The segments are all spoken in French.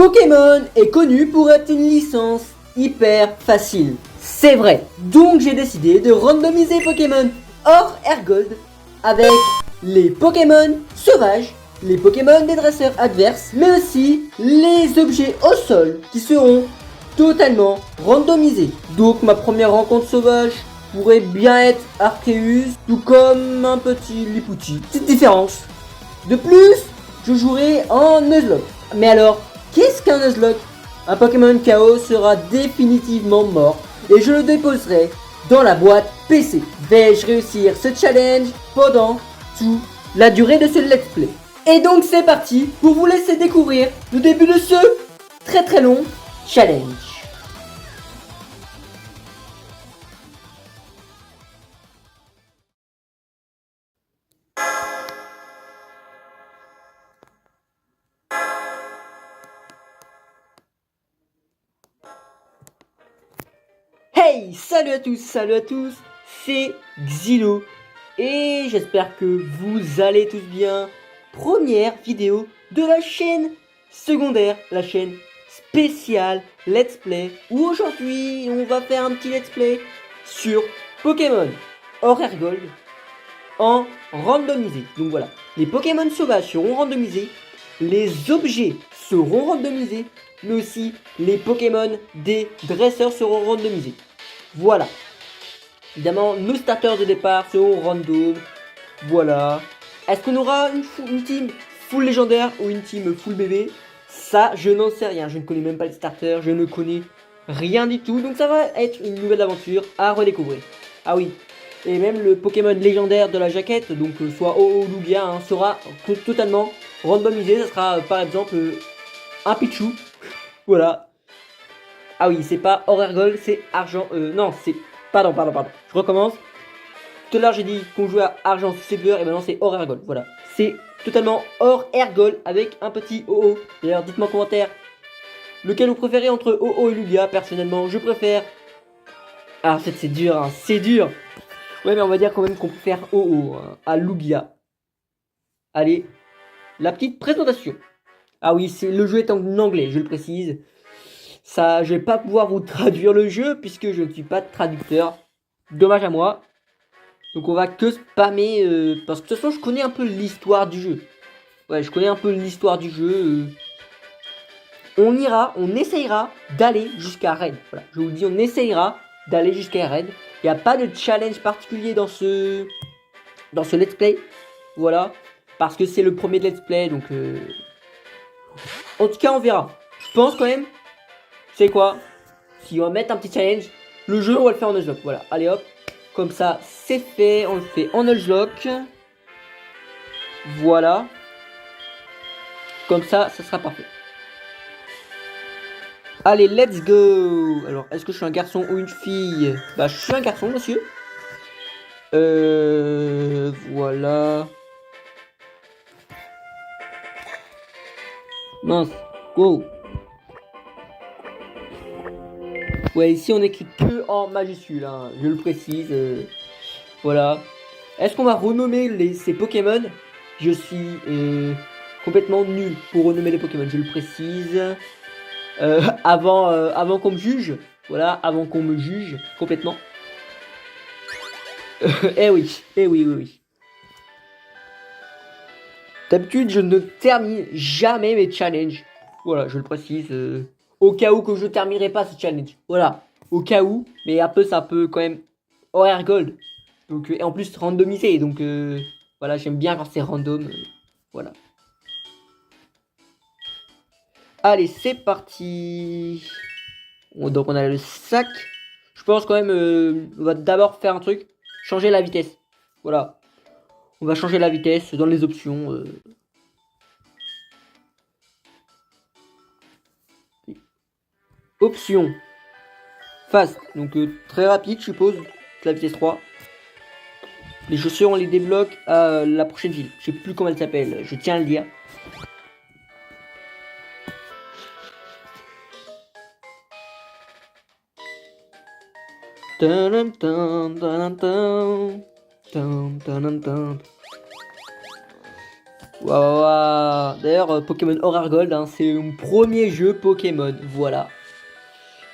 Pokémon est connu pour être une licence hyper facile. C'est vrai. Donc j'ai décidé de randomiser Pokémon hors Airgold avec les Pokémon sauvages, les Pokémon des dresseurs adverses, mais aussi les objets au sol qui seront totalement randomisés. Donc ma première rencontre sauvage pourrait bien être Arceus, tout comme un petit Lipouti. Petite différence. De plus, je jouerai en Nuzlocke. Mais alors, qu'est-ce qu'un Nuzlocke? Un Pokémon KO sera définitivement mort et je le déposerai dans la boîte PC. Vais-je réussir ce challenge pendant toute la durée de ce let's play? Et donc c'est parti pour vous laisser découvrir le début de ce très long challenge. Hey, salut à tous, c'est Xilo et j'espère que vous allez tous bien. Première vidéo de la chaîne secondaire, la chaîne spéciale Let's Play, où aujourd'hui on va faire un petit Let's Play sur Pokémon hors Airgold en randomisé. Donc voilà, les Pokémon sauvages seront randomisés, les objets seront randomisés, mais aussi les Pokémon des dresseurs seront randomisés. Voilà. Évidemment, nos starters de départ seront random. Voilà. Est-ce qu'on aura une team full légendaire ou une team full bébé? Ça, je n'en sais rien. Je ne connais même pas les starters. Je ne connais rien du tout. Donc ça va être une nouvelle aventure à redécouvrir. Ah oui. Et même le Pokémon légendaire de la jaquette, donc soit O.O. ou Lugia, hein, sera totalement randomisé. Ça sera par exemple un Pichu. Voilà. Ah oui, c'est pas hors Airgold, c'est argent. Non, c'est. Pardon. Je recommence. Tout à l'heure, j'ai dit qu'on jouait à argent silver et maintenant c'est hors Airgold. Voilà. C'est totalement hors Airgold avec un petit OO. D'ailleurs, dites-moi en commentaire lequel vous préférez entre OO et Lugia. Personnellement, je préfère. Ah, en fait, c'est dur, hein. C'est dur. Ouais, mais on va dire quand même qu'on préfère OO hein, à Lugia. Allez, la petite présentation. Ah oui, le jeu est en anglais, je le précise. Ça, je vais pas pouvoir vous traduire le jeu puisque je ne suis pas traducteur. Dommage à moi. Donc on va que spammer parce que de toute façon je connais un peu l'histoire du jeu. Ouais, je connais un peu l'histoire du jeu. On essayera d'aller jusqu'à Raid. Voilà, je vous le dis, on essayera d'aller jusqu'à Raid. Il n'y a pas de challenge particulier dans ce let's play. Voilà, parce que c'est le premier let's play donc en tout cas on verra. Je pense quand même. C'est quoi? Si on va mettre un petit challenge, le jeu on va le faire en nuzlocke. Voilà, allez hop, comme ça c'est fait, on le fait en nuzlocke. Voilà, comme ça sera parfait. Allez, let's go. Alors, est-ce que je suis un garçon ou une fille? Bah, je suis un garçon, monsieur. Voilà. Mince, go. Ouais, ici on écrit que en majuscule, hein, je le précise. Voilà. Est-ce qu'on va renommer ces Pokémon? Je suis complètement nul pour renommer les Pokémon, je le précise. Avant qu'on me juge. Voilà, avant qu'on me juge complètement. Eh oui. D'habitude, je ne termine jamais mes challenges. Voilà, je le précise. Au cas où que je ne terminerai pas ce challenge. Voilà, au cas où. Mais un peu, ça peut quand même horaire gold. Donc, et en plus, randomisé. Donc, voilà, j'aime bien quand c'est random. Voilà. Allez, c'est parti. Donc, on a le sac. Je pense quand même, on va d'abord faire un truc. Changer la vitesse. Voilà. On va changer la vitesse dans les options. Option fast, donc très rapide je suppose, la vitesse 3. Les chaussures on les débloque à la prochaine ville. Je sais plus comment elle s'appelle, je tiens à le dire. Waouh. D'ailleurs, Pokémon Or Argold, hein, c'est mon premier jeu Pokémon. Voilà.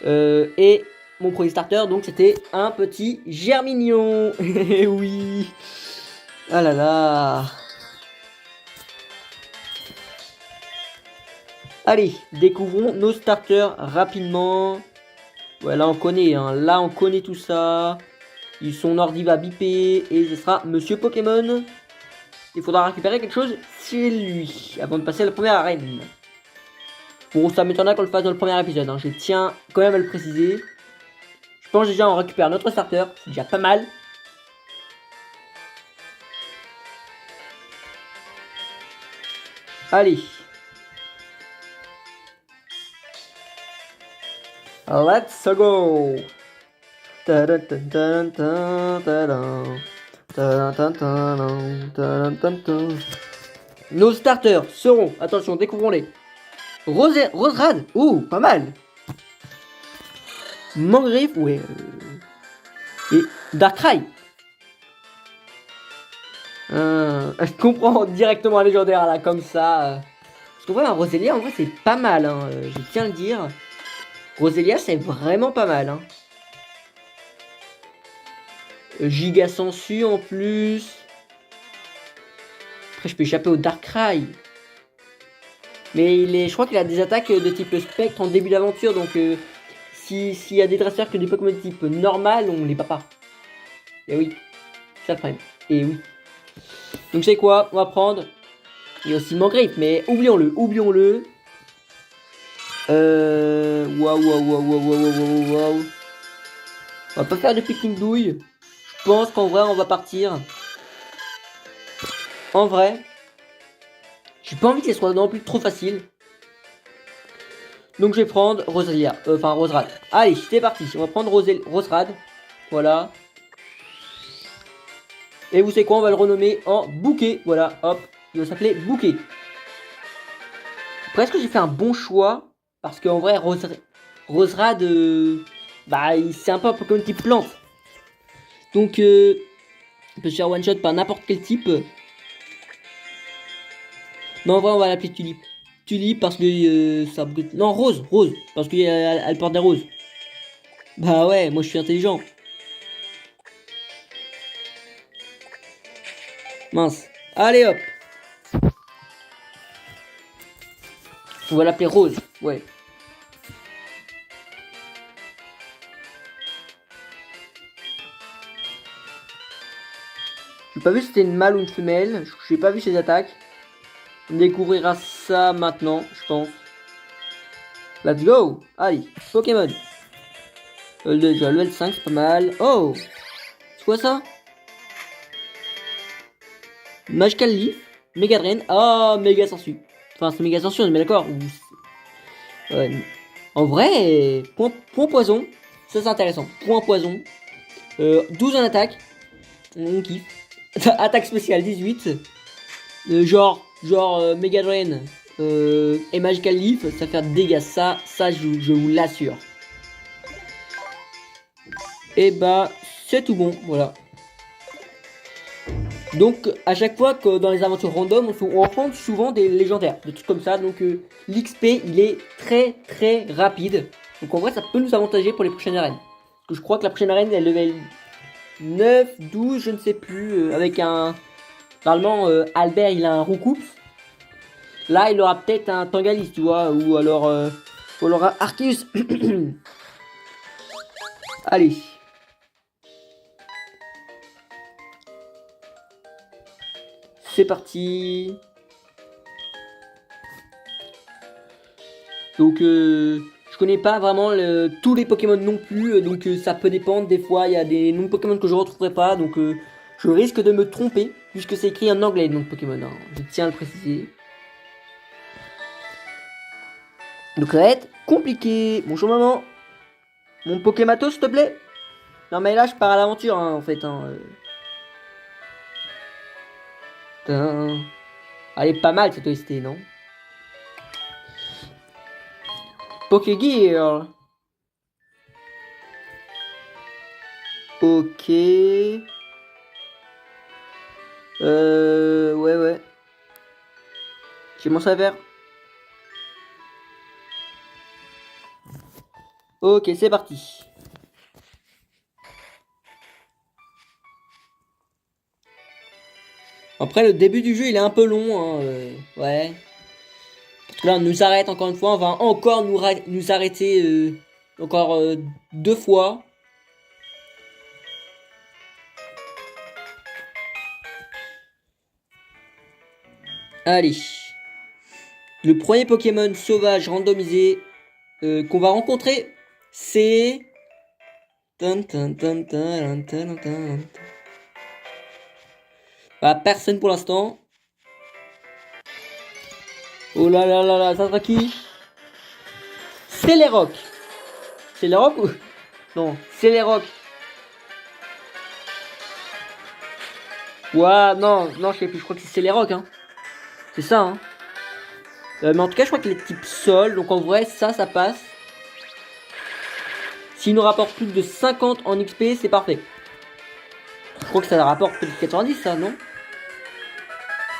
Et mon premier starter, donc c'était un petit Germignon. Eh oui. Ah là là. Allez, découvrons nos starters rapidement. Ouais, là on connaît, hein. Là on connaît tout ça. Ils sont Nordiva bipé et ce sera Monsieur Pokémon. Il faudra récupérer quelque chose chez lui avant de passer à la première arène. Bon, ça m'étonnerait qu'on le fasse dans le premier épisode, hein. Je tiens quand même à le préciser. Je pense déjà on récupère notre starter, c'est déjà pas mal. Allez. Let's go. Nos starters seront, attention, découvrons-les. Roserade, oh, pas mal. Mangriffe, ouais. Et Darkrai. Je comprends directement un légendaire là, comme ça. Parce qu'en vrai, un Roselia, en vrai, c'est pas mal, hein. Je tiens à le dire. Roselia, c'est vraiment pas mal, hein. Giga Sensu en plus. Après, je peux échapper au Darkrai. Mais je crois qu'il a des attaques de type spectre en début d'aventure. Donc, s'il y a des dresseurs que des Pokémon de type normal, on les bat pas. Et oui, c'est ça le problème. Et oui. Donc, c'est quoi? On va prendre. Il y a aussi Mangriffe, mais oublions-le. Oublions-le. Waouh, waouh, waouh, waouh, waouh, waouh. On va pas faire de picking douille. Je pense qu'en vrai, on va partir. En vrai, j'ai pas envie que ce soit non plus trop facile. Donc je vais prendre Rosalia, enfin Roserade. Allez, c'est parti. On va prendre Roserade. Voilà. Et vous savez quoi, on va le renommer en Bouquet. Voilà, hop. Il va s'appeler Bouquet. Après, est-ce que j'ai fait un bon choix? Parce qu'en vrai, Roserade, bah, c'est un peu un Pokémon type plante. Donc, il peut se faire one shot par n'importe quel type. Mais en vrai, on va l'appeler Tulipe. Tulipe parce que ça brûle. Non, Rose, Rose. Parce qu'elle porte des roses. Bah ouais, moi je suis intelligent. Mince. Allez hop. On va l'appeler Rose. Ouais. J'ai pas vu si c'était une mâle ou une femelle. J'ai pas vu ses attaques. On découvrira ça maintenant, je pense. Let's go. Allez, Pokémon. Déjà, level 5, c'est pas mal. Oh, c'est quoi ça? Magical Leaf, Mega Drain. Ah, oh, Méga Sensu. Enfin, c'est Méga Sensu, on est bien d'accord. En vrai, point poison. Ça, c'est intéressant. Point poison. 12 en attaque. On kiffe. Attaque spéciale 18. Mega Drain et Magical Leaf, ça fait des dégâts. Ça je vous l'assure. Et bah, c'est tout bon. Voilà. Donc, à chaque fois que dans les aventures random, on rencontre souvent des légendaires, des trucs comme ça. Donc, l'XP, il est très très rapide. Donc, en vrai, ça peut nous avantager pour les prochaines arènes. Parce que je crois que la prochaine arène, elle level 9, 12, je ne sais plus. Avec un. Normalement, Albert, il a un Roucoups. Là, il aura peut-être un Tangalis, tu vois. Ou alors Arceus. Allez. C'est parti. Donc, je connais pas vraiment tous les Pokémon non plus. Donc, ça peut dépendre. Des fois, il y a des noms de Pokémon que je retrouverai pas. Donc, je risque de me tromper. Puisque c'est écrit en anglais, donc Pokémon. Hein. Je tiens à le préciser. Donc, ça va être compliqué. Bonjour, maman. Mon Pokémato, s'il te plaît. Non, mais là, je pars à l'aventure, hein, en fait. Hein. Elle est pas mal cette OST, non? Pokégear. Ok. Ouais. J'ai mon savoir. Ok, c'est parti. Après, le début du jeu, il est un peu long. Hein, ouais. Parce que là, on nous arrête encore une fois. On va encore nous arrêter encore 2 fois. Allez. Le premier Pokémon sauvage randomisé qu'on va rencontrer, c'est... Bah, personne pour l'instant. Oh là là là là, ça sera qui? C'est les rocs. C'est les rocs ou... Non, c'est les rocs. Ouah, non, non, je sais plus, je crois que c'est les rocs, hein. C'est ça, hein. Mais en tout cas, je crois que les types sol, donc en vrai, ça passe. S'il nous rapporte plus de 50 en XP, c'est parfait. Je crois que ça rapporte peut-être 90, ça, non?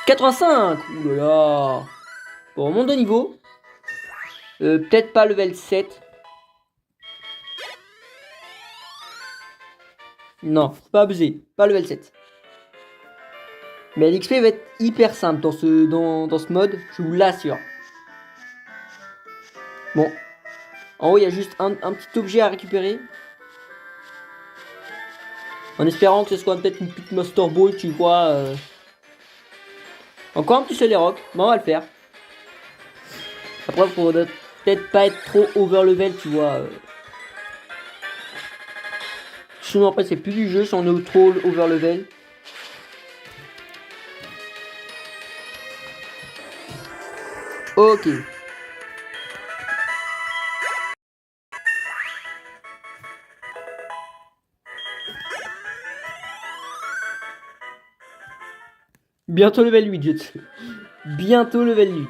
85. Ouh là là. Bon, on monte de niveau. Peut-être pas level 7. Non, pas abusé. Pas level 7. Mais l'XP va être hyper simple dans ce mode, je vous l'assure. Bon. En haut, il y a juste un petit objet à récupérer. En espérant que ce soit peut-être une petite Master Ball, tu vois. Encore un petit Celeroc. Bon, on va le faire. Après, il faudrait peut-être pas être trop over level, tu vois. Sinon, après, c'est plus du jeu si on est trop over level. Ok. Bientôt level 8, je sais. Bientôt level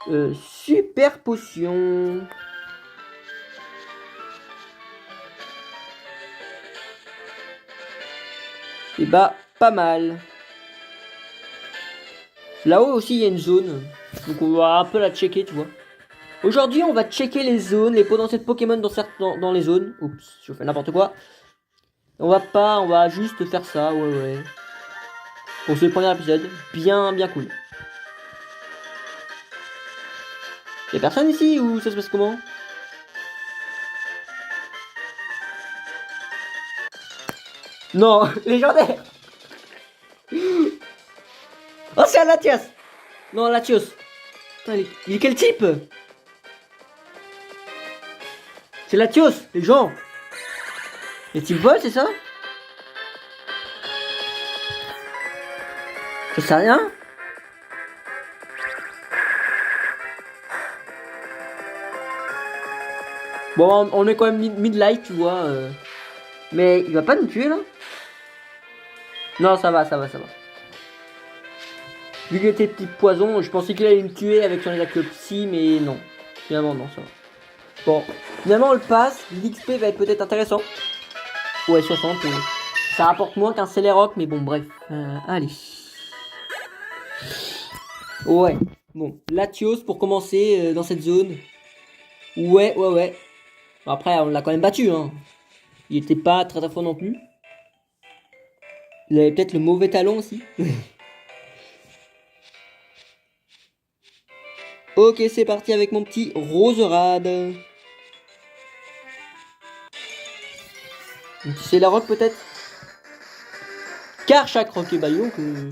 8. Super potion. Et bah, pas mal. Là-haut aussi, il y a une zone. Donc on va un peu la checker, tu vois. Aujourd'hui, on va checker les zones, les potentiels Pokémon dans les zones. Oups, je fais n'importe quoi. On va juste faire ça, ouais. Pour ce premier épisode, bien cool. Y'a personne ici ou ça se passe comment? Non, légendaire. Oh, c'est un Latias. Non, Latios. Putain, il est quel type? C'est Latios, les gens. Les types vol, c'est ça? Je sais rien. Bon, on est quand même mid-life, tu vois. Mais il va pas nous tuer, là? Non, ça va. Vu qu'il était petit poison, je pensais qu'il allait me tuer avec son attaque psy, mais non. Finalement, non, ça va. Bon, finalement, on le passe. L'XP va être peut-être intéressant. Ouais, 60. Ça rapporte moins qu'un Celeroc, mais bon, bref. Allez. Ouais. Bon, Latios pour commencer dans cette zone. Ouais. Bon, après, on l'a quand même battu, hein. Il était pas très fort non plus. Il avait peut-être le mauvais talon aussi. Ok, c'est parti avec mon petit Roserade. C'est la rock peut-être. Car chaque rock et baillon que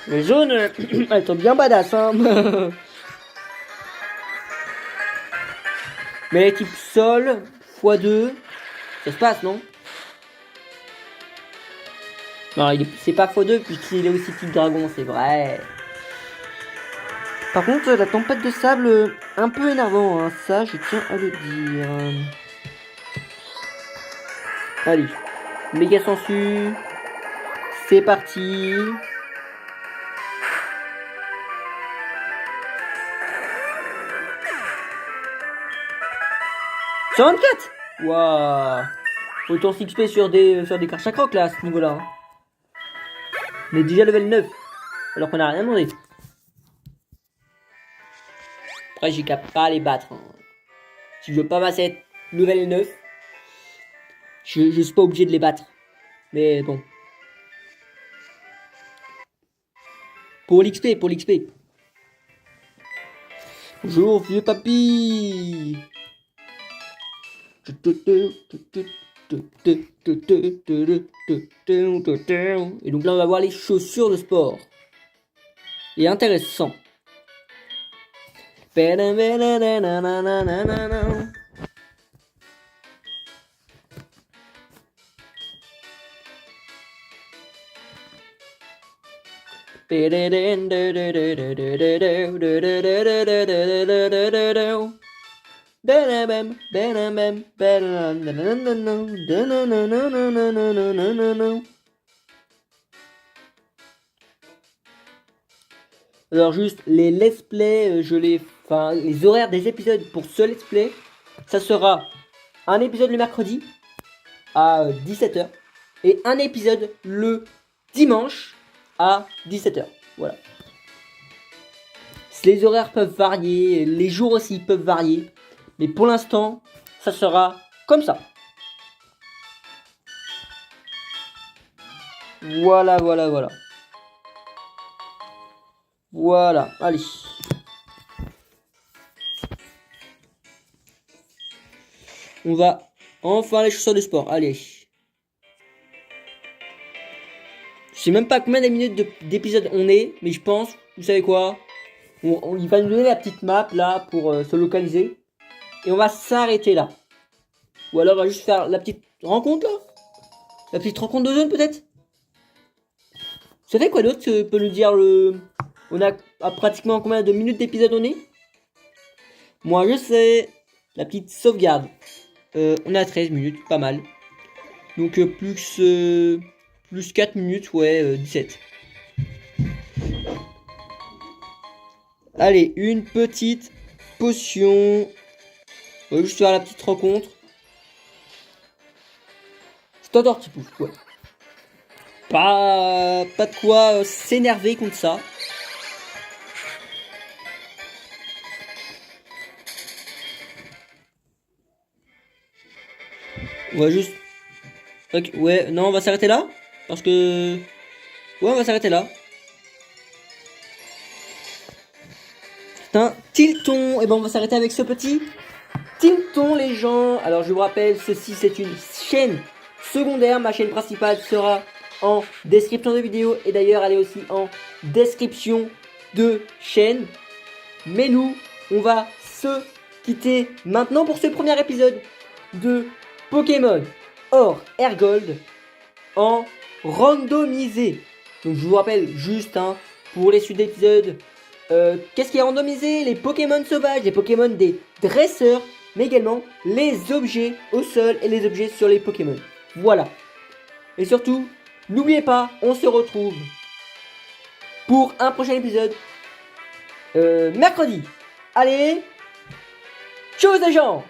les zones, elles sont bien badass, hein. Mais les types sol, x2, ça se passe, non? Non, c'est pas x2 puisqu'il est aussi type dragon, c'est vrai. Par contre, la tempête de sable, un peu énervant, hein. Ça, je tiens à le dire. Allez, méga sensu. C'est parti. Sur 24. Waouh. Autant s'XP sur des cartes chacroc là à ce niveau là. Hein. On est déjà level 9. Alors qu'on a rien demandé. Après, j'ai qu'à pas les battre. Hein. Si je veux pas passer level 9, je suis pas obligé de les battre. Mais bon. Pour l'XP, pour l'XP. Bonjour, vieux papy. Et donc là, on va voir les chaussures de sport. Et intéressant. Alors juste les let's play, les horaires des épisodes pour ce let's play, ça sera un épisode le mercredi à 17h et un épisode le dimanche à 17h. Voilà. Les horaires peuvent varier, les jours aussi peuvent varier, mais pour l'instant, ça sera comme ça. Voilà. Voilà, allez. On va enfin les chaussures de sport, allez. Je sais même pas combien de minutes d'épisode on est, mais je pense, vous savez quoi, il va nous donner la petite map là pour se localiser. Et on va s'arrêter là. Ou alors on va juste faire la petite rencontre là. La petite rencontre de zone peut-être. Vous savez quoi d'autre peut nous dire le... On a pratiquement combien de minutes d'épisode on est? Moi je sais. La petite sauvegarde. On a 13 minutes, pas mal. Donc plus 4 minutes, ouais, 17. Allez, une petite potion. On va juste faire la petite rencontre. Standard petit pouce, ouais. Pas de quoi s'énerver contre ça. On va juste... Okay, ouais, non, on va s'arrêter là. Parce que... Ouais, on va s'arrêter là. C'est un Tilton. Et ben, on va s'arrêter avec ce petit Tilton, les gens. Alors, je vous rappelle, ceci, c'est une chaîne secondaire. Ma chaîne principale sera en description de vidéo. Et d'ailleurs, elle est aussi en description de chaîne. Mais nous, on va se quitter maintenant pour ce premier épisode de Pokémon Or Hergold en randomisé. Donc je vous rappelle juste pour les suites d'épisodes, qu'est-ce qui est randomisé? Les Pokémon sauvages, les Pokémon des dresseurs, mais également les objets au sol et les objets sur les Pokémon. Voilà. Et surtout, n'oubliez pas, on se retrouve pour un prochain épisode mercredi. Allez, ciao les gens!